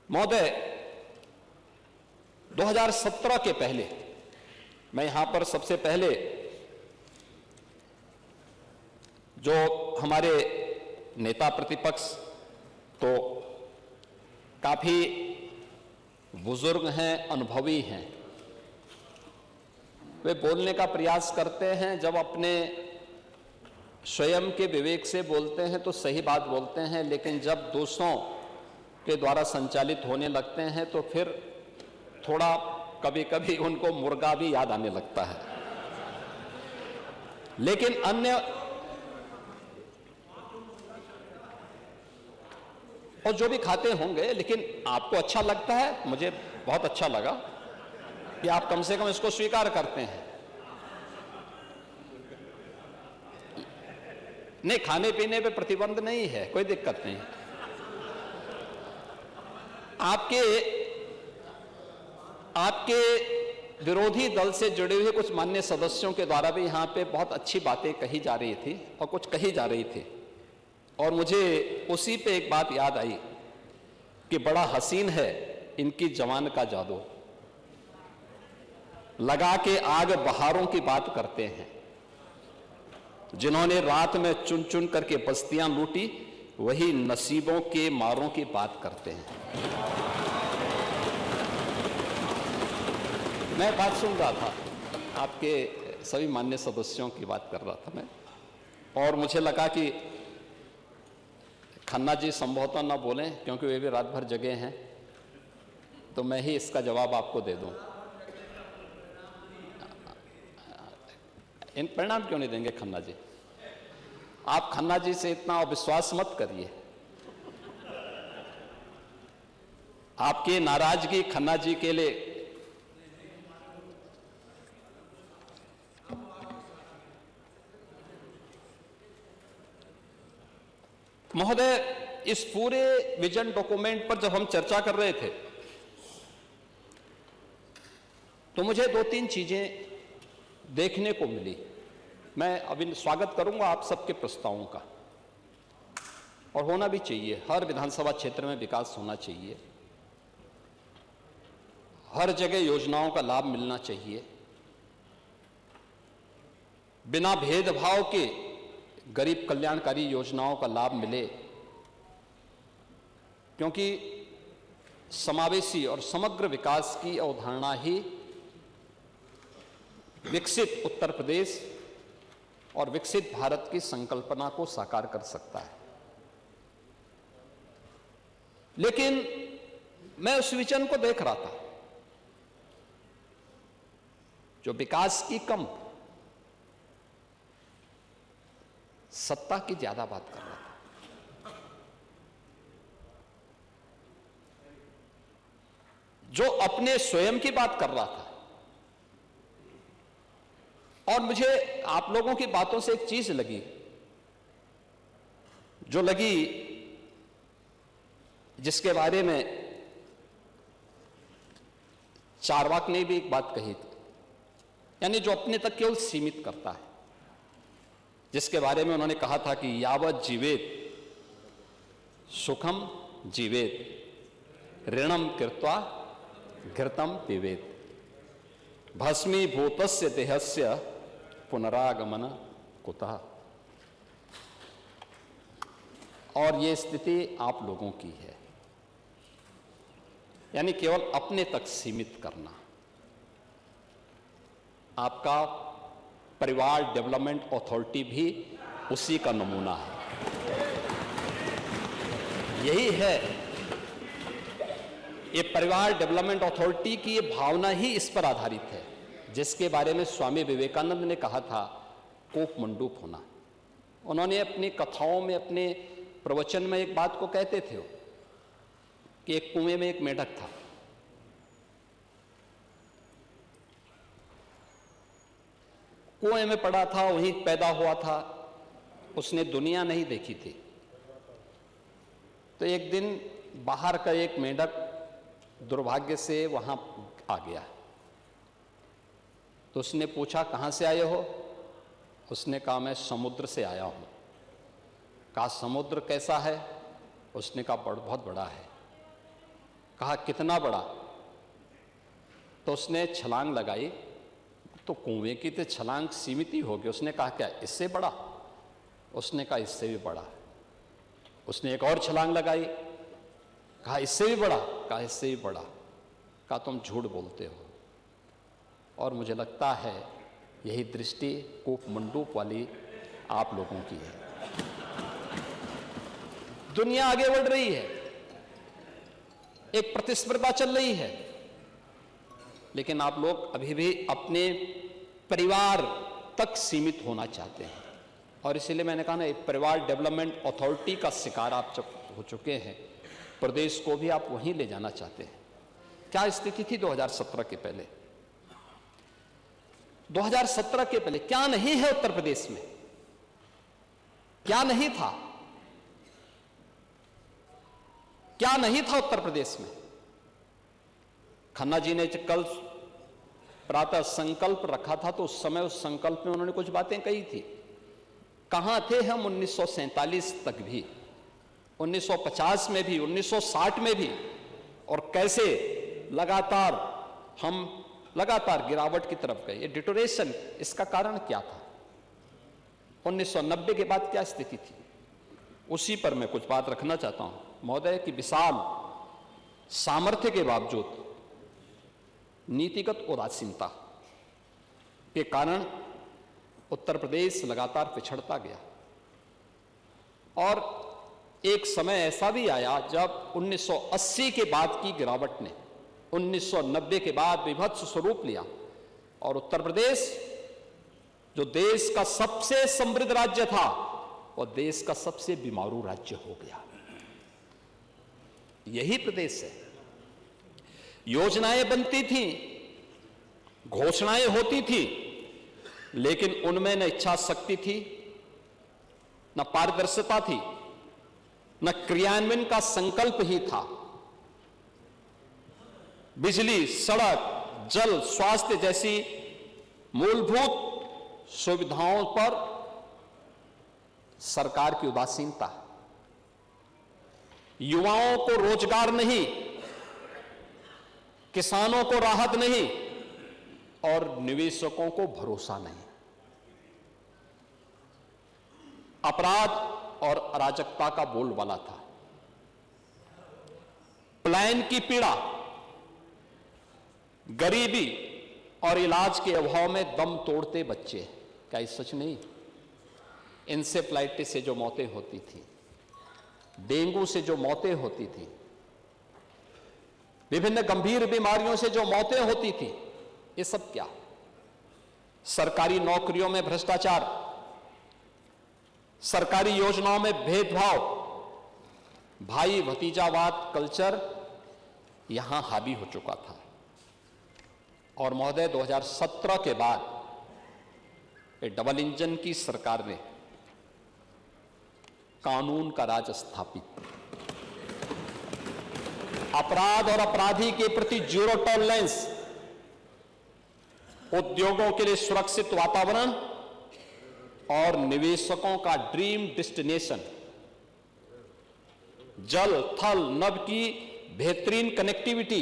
महोदय, 2017 के पहले मैं यहां पर सबसे पहले जो हमारे नेता प्रतिपक्ष तो काफी बुजुर्ग हैं, अनुभवी हैं, वे बोलने का प्रयास करते हैं। जब अपने स्वयं के विवेक से बोलते हैं तो सही बात बोलते हैं, लेकिन जब दूसरों के द्वारा संचालित होने लगते हैं तो फिर थोड़ा कभी कभी उनको मुर्गा भी याद आने लगता है। लेकिन अन्य और जो भी खाते होंगे, लेकिन आपको अच्छा लगता है, मुझे बहुत अच्छा लगा कि आप कम से कम इसको स्वीकार करते हैं। नहीं, खाने पीने पे प्रतिबंध नहीं है, कोई दिक्कत नहीं। आपके विरोधी दल से जुड़े हुए कुछ मान्य सदस्यों के द्वारा भी यहां पे बहुत अच्छी बातें कही जा रही थी और कुछ कही जा रही थी, और मुझे उसी पे एक बात याद आई कि बड़ा हसीन है इनकी जवान का जादू, लगा के आग बहारों की बात करते हैं। जिन्होंने रात में चुन चुन करके बस्तियां लूटी, वही नसीबों के मारों की बात करते हैं। मैं बात सुन रहा था, आपके सभी मान्य सदस्यों की बात कर रहा था मैं, और मुझे लगा कि खन्ना जी संभवतः ना बोलें क्योंकि वे भी रात भर जगे हैं, तो मैं ही इसका जवाब आपको दे दूं। इन परिणाम क्यों नहीं देंगे खन्ना जी? आप खन्ना जी से इतना अविश्वास मत करिए। आपकी नाराजगी खन्ना जी के लिए महोदय, इस पूरे विजन डॉक्यूमेंट पर जब हम चर्चा कर रहे थे तो मुझे दो तीन चीजें देखने को मिली। मैं अभी स्वागत करूंगा आप सबके प्रस्तावों का, और होना भी चाहिए। हर विधानसभा क्षेत्र में विकास होना चाहिए, हर जगह योजनाओं का लाभ मिलना चाहिए, बिना भेदभाव के गरीब कल्याणकारी योजनाओं का लाभ मिले, क्योंकि समावेशी और समग्र विकास की अवधारणा ही विकसित उत्तर प्रदेश और विकसित भारत की संकल्पना को साकार कर सकता है। लेकिन मैं उस विजन को देख रहा था जो विकास की कम, सत्ता की ज्यादा बात कर रहा था, जो अपने स्वयं की बात कर रहा था। और मुझे आप लोगों की बातों से एक चीज लगी, जो लगी, जिसके बारे में चारवाक ने भी एक बात कही थी, यानी जो अपने तक केवल सीमित करता है, जिसके बारे में उन्होंने कहा था कि यावत जीवेत सुखम जीवेत ऋणम कृत्वा घृतम पिबेत भस्मीभूतस्य देहस्य पुनरागमन कुतः। और ये स्थिति आप लोगों की है, यानी केवल अपने तक सीमित करना। आपका परिवार डेवलपमेंट अथॉरिटी भी उसी का नमूना है। यही है, ये परिवार डेवलपमेंट अथॉरिटी की ये भावना ही इस पर आधारित है, जिसके बारे में स्वामी विवेकानंद ने कहा था कोप मंडूक होना। उन्होंने अपनी कथाओं में, अपने प्रवचन में एक बात को कहते थे कि एक कुएं में एक मेढक था, कुएं में पड़ा था, वहीं पैदा हुआ था, उसने दुनिया नहीं देखी थी। तो एक दिन बाहर का एक मेढक दुर्भाग्य से वहां आ गया, तो उसने पूछा कहां से आए हो? उसने कहा मैं समुद्र से आया हूं। कहा समुद्र कैसा है? उसने कहा बहुत बड़ा है। कहा कितना बड़ा? तो उसने छलांग लगाई, तो कुएं की तो छलांग सीमित ही होगी। उसने कहा क्या इससे बड़ा? उसने कहा इससे भी बड़ा। उसने एक और छलांग लगाई, कहा इससे भी बड़ा? कहा इससे भी बड़ा। कहा तुम झूठ बोलते हो। और मुझे लगता है यही दृष्टि कूप मंडूक वाली आप लोगों की है। दुनिया आगे बढ़ रही है, एक प्रतिस्पर्धा चल रही है, लेकिन आप लोग अभी भी अपने परिवार तक सीमित होना चाहते हैं। और इसीलिए मैंने कहा ना, एक परिवार डेवलपमेंट अथॉरिटी का शिकार आप हो चुके हैं। प्रदेश को भी आप वहीं ले जाना चाहते हैं। क्या स्थिति थी 2017 के पहले? 2017 के पहले क्या नहीं है उत्तर प्रदेश में? क्या नहीं था? क्या नहीं था उत्तर प्रदेश में? खन्ना जी ने कल प्रातः संकल्प रखा था, तो उस समय उस संकल्प में उन्होंने कुछ बातें कही थी। कहां थे हम 1947 तक भी, 1950 में भी, 1960 में भी, और कैसे हम लगातार गिरावट की तरफ गए। ये डिटोरेशन, इसका कारण क्या था? 1990 के बाद क्या स्थिति थी? उसी पर मैं कुछ बात रखना चाहता हूं। महोदय की विशाल सामर्थ्य के बावजूद नीतिगत उदासीनता के कारण उत्तर प्रदेश लगातार पिछड़ता गया। और एक समय ऐसा भी आया जब 1980 के बाद की गिरावट ने 1990 के बाद विभत्स स्वरूप लिया, और उत्तर प्रदेश जो देश का सबसे समृद्ध राज्य था, वह देश का सबसे बीमारू राज्य हो गया। यही प्रदेश है। योजनाएं बनती थी, घोषणाएं होती थी, लेकिन उनमें न इच्छा शक्ति थी, न पारदर्शिता थी, न क्रियान्वयन का संकल्प ही था। बिजली, सड़क, जल, स्वास्थ्य जैसी मूलभूत सुविधाओं पर सरकार की उदासीनता, युवाओं को रोजगार नहीं, किसानों को राहत नहीं, और निवेशकों को भरोसा नहीं। अपराध और अराजकता का बोलबाला था। पलायन की पीड़ा, गरीबी और इलाज के अभाव में दम तोड़ते बच्चे, क्या ये सच नहीं? इंसेफ्लाइटिस से जो मौतें होती थी, डेंगू से जो मौतें होती थी, विभिन्न गंभीर बीमारियों से जो मौतें होती थी, ये सब क्या? सरकारी नौकरियों में भ्रष्टाचार, सरकारी योजनाओं में भेदभाव, भाई भतीजावाद कल्चर यहां हावी हो चुका था। और महोदय 2017 के बाद डबल इंजन की सरकार ने कानून का राज स्थापित, अपराध और अपराधी के प्रति जीरो टॉलरेंस, उद्योगों के लिए सुरक्षित वातावरण और निवेशकों का ड्रीम डेस्टिनेशन, जल थल नभ की बेहतरीन कनेक्टिविटी,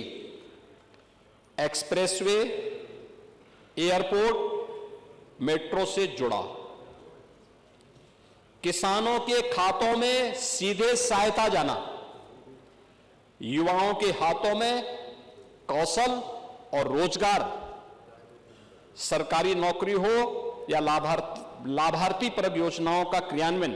एक्सप्रेसवे, एयरपोर्ट, मेट्रो से जुड़ा, किसानों के खातों में सीधे सहायता जाना, युवाओं के हाथों में कौशल और रोजगार, सरकारी नौकरी हो या लाभार्थी परक योजनाओं का क्रियान्वयन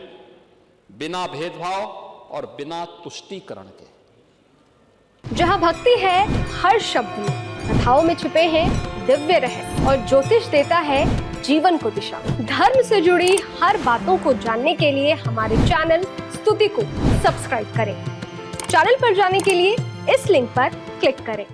बिना भेदभाव और बिना तुष्टीकरण के। जहां भक्ति है हर शब्द में, कथाओं में छुपे हैं दिव्य रहस्य, और ज्योतिष देता है जीवन को दिशा। धर्म से जुड़ी हर बातों को जानने के लिए हमारे चैनल स्तुति को सब्सक्राइब करें। चैनल पर जाने के लिए इस लिंक पर क्लिक करें।